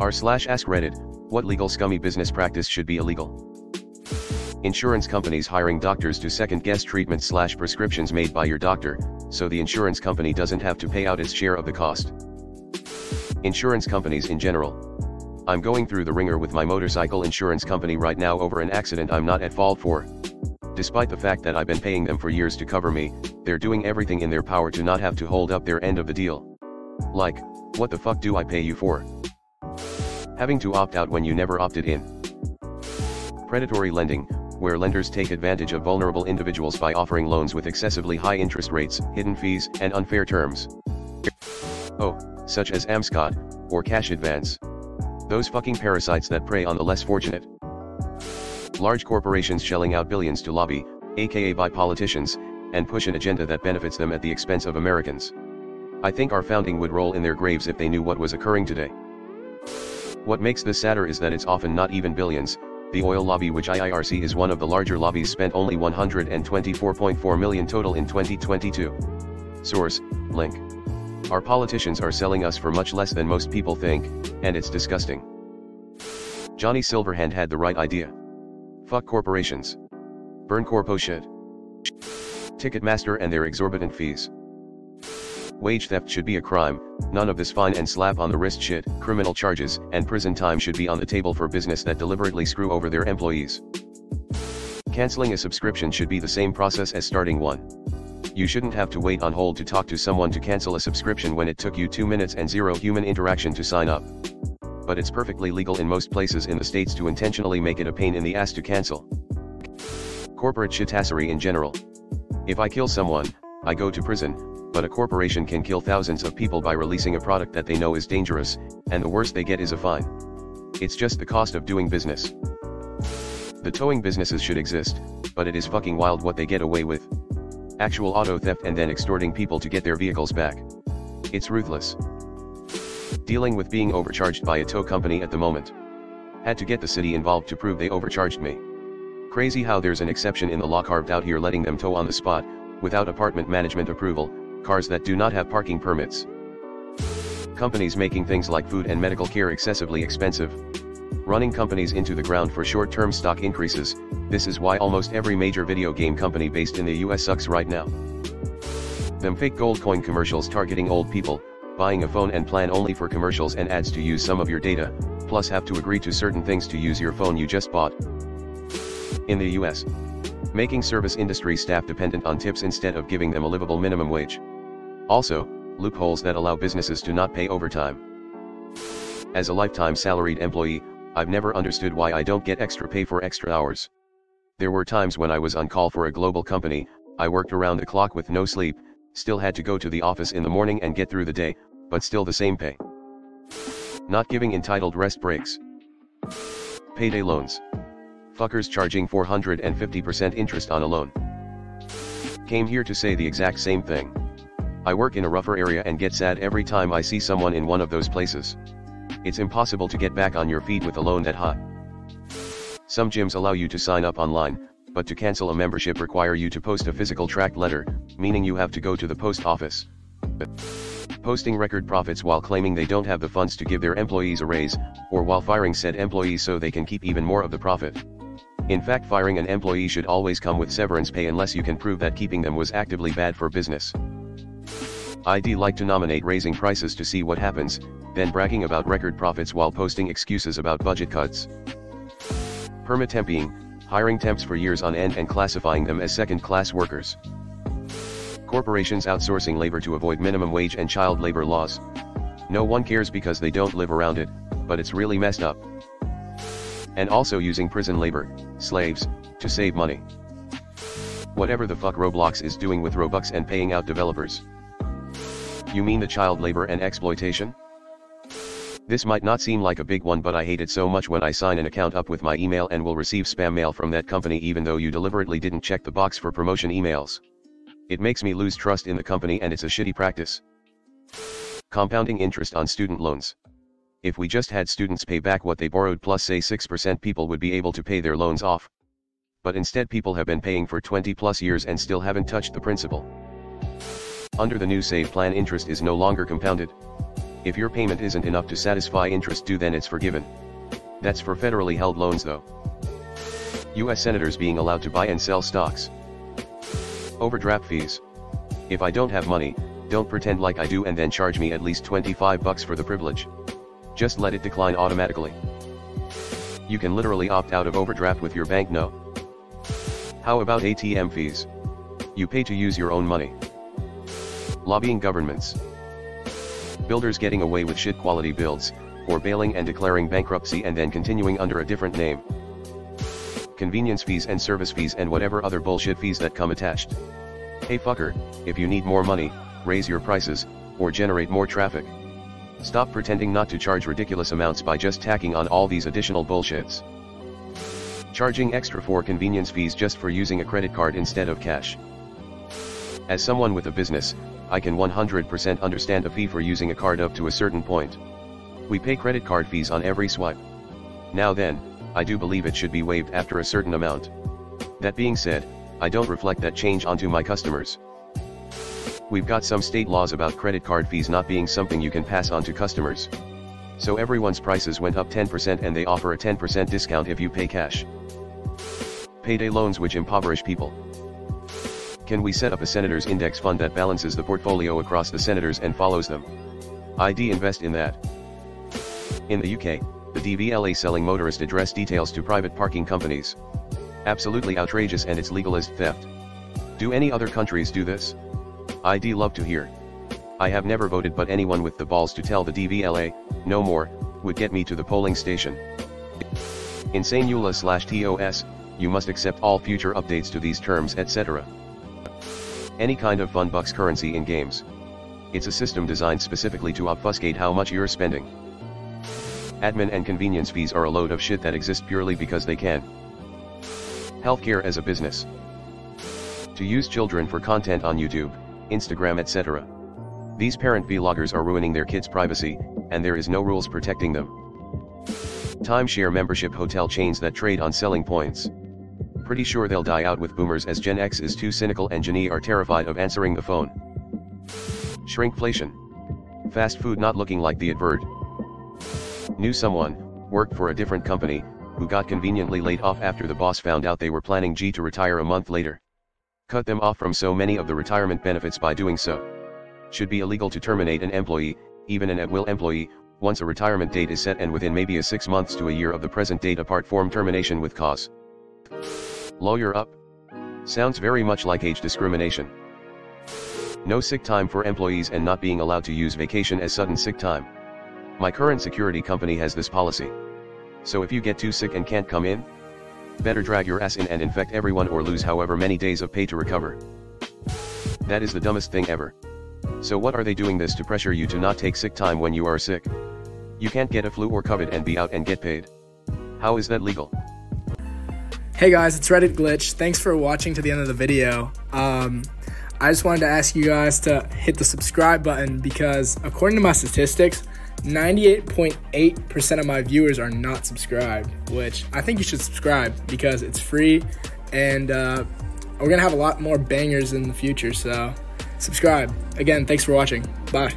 r/AskReddit, what legal scummy business practice should be illegal? Insurance companies hiring doctors to second-guess treatments/prescriptions made by your doctor, so the insurance company doesn't have to pay out its share of the cost. Insurance companies in general. I'm going through the ringer with my motorcycle insurance company right now over an accident I'm not at fault for. Despite the fact that I've been paying them for years to cover me, they're doing everything in their power to not have to hold up their end of the deal. Like, what the fuck do I pay you for? Having to opt out when you never opted in. Predatory lending, where lenders take advantage of vulnerable individuals by offering loans with excessively high interest rates, hidden fees, and unfair terms. Oh, such as AMSCOT, or cash advance. Those fucking parasites that prey on the less fortunate. Large corporations shelling out billions to lobby, aka buy politicians, and push an agenda that benefits them at the expense of Americans. I think our founding would roll in their graves if they knew what was occurring today. What makes this sadder is that it's often not even billions. The oil lobby, which IIRC is one of the larger lobbies, spent only $124.4 million total in 2022. Source, link. Our politicians are selling us for much less than most people think, and it's disgusting. Johnny Silverhand had the right idea. Fuck corporations. Burn corpo shit. Ticketmaster and their exorbitant fees. Wage theft should be a crime, none of this fine and slap on the wrist shit. Criminal charges and prison time should be on the table for business that deliberately screw over their employees. Canceling a subscription should be the same process as starting one. You shouldn't have to wait on hold to talk to someone to cancel a subscription when it took you 2 minutes and zero human interaction to sign up. But it's perfectly legal in most places in the states to intentionally make it a pain in the ass to cancel. Corporate shitassery in general. If I kill someone, I go to prison, but a corporation can kill thousands of people by releasing a product that they know is dangerous, and the worst they get is a fine. It's just the cost of doing business. The towing businesses should exist, but it is fucking wild what they get away with. Actual auto theft and then extorting people to get their vehicles back. It's ruthless. Dealing with being overcharged by a tow company at the moment. Had to get the city involved to prove they overcharged me. Crazy how there's an exception in the law carved out here letting them tow on the spot, without apartment management approval, cars that do not have parking permits. Companies making things like food and medical care excessively expensive. Running companies into the ground for short-term stock increases. This is why almost every major video game company based in the US sucks right now. Them fake gold coin commercials targeting old people, buying a phone and plan only for commercials and ads to use some of your data, plus have to agree to certain things to use your phone you just bought. In the US, making service industry staff dependent on tips instead of giving them a livable minimum wage. Also, loopholes that allow businesses to not pay overtime. As a lifetime salaried employee, I've never understood why I don't get extra pay for extra hours. There were times when I was on call for a global company, I worked around the clock with no sleep, still had to go to the office in the morning and get through the day, but still the same pay. Not giving entitled rest breaks. Payday loans. Fuckers charging 450% interest on a loan. Came here to say the exact same thing. I work in a rougher area and get sad every time I see someone in one of those places. It's impossible to get back on your feet with a loan that high. Some gyms allow you to sign up online, but to cancel a membership require you to post a physical tracked letter, meaning you have to go to the post office. Posting record profits while claiming they don't have the funds to give their employees a raise, or while firing said employees so they can keep even more of the profit. In fact, firing an employee should always come with severance pay unless you can prove that keeping them was actively bad for business. I'd like to nominate raising prices to see what happens, then bragging about record profits while posting excuses about budget cuts. Permatemping, hiring temps for years on end and classifying them as second-class workers. Corporations outsourcing labor to avoid minimum wage and child labor laws. No one cares because they don't live around it, but it's really messed up. And also using prison labor, slaves, to save money. Whatever the fuck Roblox is doing with Robux and paying out developers. You mean the child labor and exploitation? This might not seem like a big one, but I hate it so much when I sign an account up with my email and will receive spam mail from that company even though you deliberately didn't check the box for promotion emails. It makes me lose trust in the company and it's a shitty practice. Compounding interest on student loans. If we just had students pay back what they borrowed plus say 6%, people would be able to pay their loans off. But instead people have been paying for 20 plus years and still haven't touched the principal. Under the new Save Plan, interest is no longer compounded. If your payment isn't enough to satisfy interest due, then it's forgiven. That's for federally held loans though. US senators being allowed to buy and sell stocks. Overdraft fees. If I don't have money, don't pretend like I do and then charge me at least $25 for the privilege. Just let it decline automatically. You can literally opt out of overdraft with your bank no. How about ATM fees? You pay to use your own money. Lobbying governments. Builders getting away with shit quality builds, or bailing and declaring bankruptcy and then continuing under a different name. Convenience fees and service fees and whatever other bullshit fees that come attached. Hey fucker, if you need more money, raise your prices, or generate more traffic. Stop pretending not to charge ridiculous amounts by just tacking on all these additional bullshits. Charging extra for convenience fees just for using a credit card instead of cash. As someone with a business, I can 100% understand a fee for using a card up to a certain point. We pay credit card fees on every swipe. Now then, I do believe it should be waived after a certain amount. That being said, I don't reflect that change onto my customers. We've got some state laws about credit card fees not being something you can pass on to customers. So everyone's prices went up 10% and they offer a 10% discount if you pay cash. Payday loans which impoverish people. Can we set up a senator's index fund that balances the portfolio across the senators and follows them? I'd invest in that. In the UK, the DVLA selling motorist address details to private parking companies. Absolutely outrageous, and it's legal as theft. Do any other countries do this? I'd love to hear. I have never voted, but anyone with the balls to tell the DVLA, no more, would get me to the polling station. Insane EULA/TOS, you must accept all future updates to these terms, etc. Any kind of fun bucks currency in games. It's a system designed specifically to obfuscate how much you're spending. Admin and convenience fees are a load of shit that exist purely because they can. Healthcare as a business. To use children for content on YouTube, Instagram, etc. These parent vloggers are ruining their kids' privacy, and there is no rules protecting them. Timeshare membership hotel chains that trade on selling points. Pretty sure they'll die out with boomers, as Gen X is too cynical and Gen Y are terrified of answering the phone. Shrinkflation. Fast food not looking like the advert. Knew someone, worked for a different company, who got conveniently laid off after the boss found out they were planning to retire a month later. Cut them off from so many of the retirement benefits by doing so. Should be illegal to terminate an employee, even an at-will employee, once a retirement date is set and within maybe a 6 months to a year of the present date apart from termination with cause. Lawyer up. Sounds very much like age discrimination. No sick time for employees and not being allowed to use vacation as sudden sick time. My current security company has this policy. So if you get too sick and can't come in, better drag your ass in and infect everyone or lose however many days of pay to recover. That is the dumbest thing ever. So what are they doing this to pressure you to not take sick time when you are sick? You can't get a flu or COVID and be out and get paid. How is that legal? Hey guys, it's Reddit Glitch. Thanks for watching to the end of the video. I just wanted to ask you guys to hit the subscribe button because according to my statistics, 98.8% of my viewers are not subscribed, which I think you should subscribe because it's free and we're going to have a lot more bangers in the future, so subscribe. Again, thanks for watching. Bye.